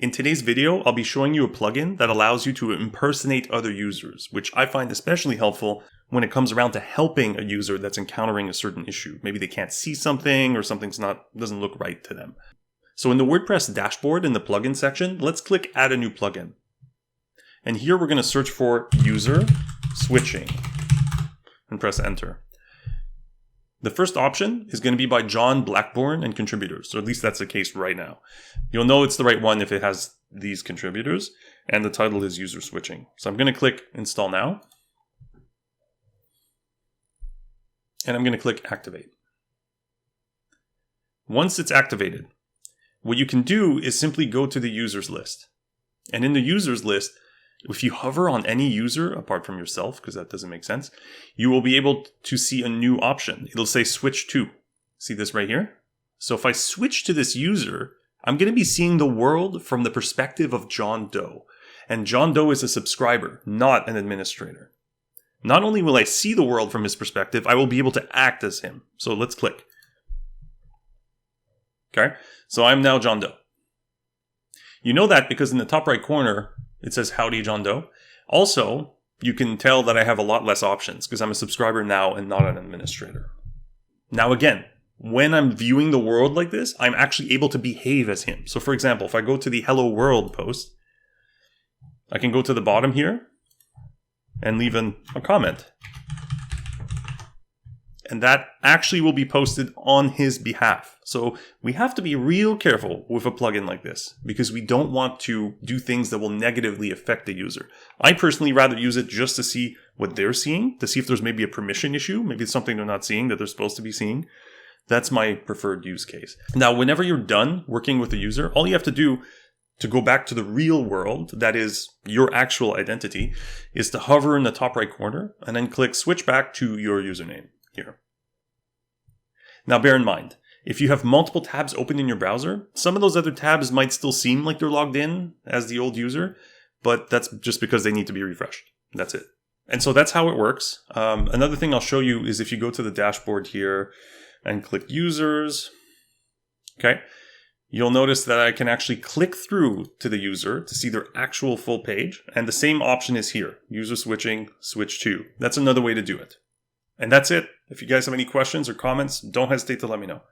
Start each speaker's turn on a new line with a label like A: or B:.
A: In today's video, I'll be showing you a plugin that allows you to impersonate other users, which I find especially helpful when it comes around to helping a user that's encountering a certain issue. Maybe they can't see something or something's doesn't look right to them. So in the WordPress dashboard in the plugin section, let's click Add a new plugin. And here we're going to search for user switching and press enter. The first option is going to be by John Blackburn and contributors, or at least that's the case right now. You'll know it's the right one if it has these contributors, and the title is user switching. So I'm going to click install now, and I'm going to click activate. Once it's activated, what you can do is simply go to the users list. And in the users list, if you hover on any user, apart from yourself, because that doesn't make sense, you will be able to see a new option. It'll say switch to. See this right here? So if I switch to this user, I'm going to be seeing the world from the perspective of John Doe. And John Doe is a subscriber, not an administrator. Not only will I see the world from his perspective, I will be able to act as him. So let's click. Okay, so I'm now John Doe. You know that because in the top right corner, it says Howdy John Doe. Also, you can tell that I have a lot less options because I'm a subscriber now and not an administrator. Now again, when I'm viewing the world like this, I'm actually able to behave as him. So for example, if I go to the Hello World post, I can go to the bottom here and leave a comment. And that actually will be posted on his behalf. So we have to be real careful with a plugin like this because we don't want to do things that will negatively affect the user. I personally rather use it just to see what they're seeing, to see if there's maybe a permission issue, maybe it's something they're not seeing that they're supposed to be seeing. That's my preferred use case. Now, whenever you're done working with a user, all you have to do to go back to the real world, that is your actual identity, is to hover in the top right corner and then click switch back to your username here. Now bear in mind, if you have multiple tabs open in your browser, some of those other tabs might still seem like they're logged in as the old user, but that's just because they need to be refreshed. That's it. And so that's how it works. Another thing I'll show you is if you go to the dashboard here and click users, okay, you'll notice that I can actually click through to the user to see their actual full page. And the same option is here, user switching, switch to. That's another way to do it. And that's it. If you guys have any questions or comments, don't hesitate to let me know.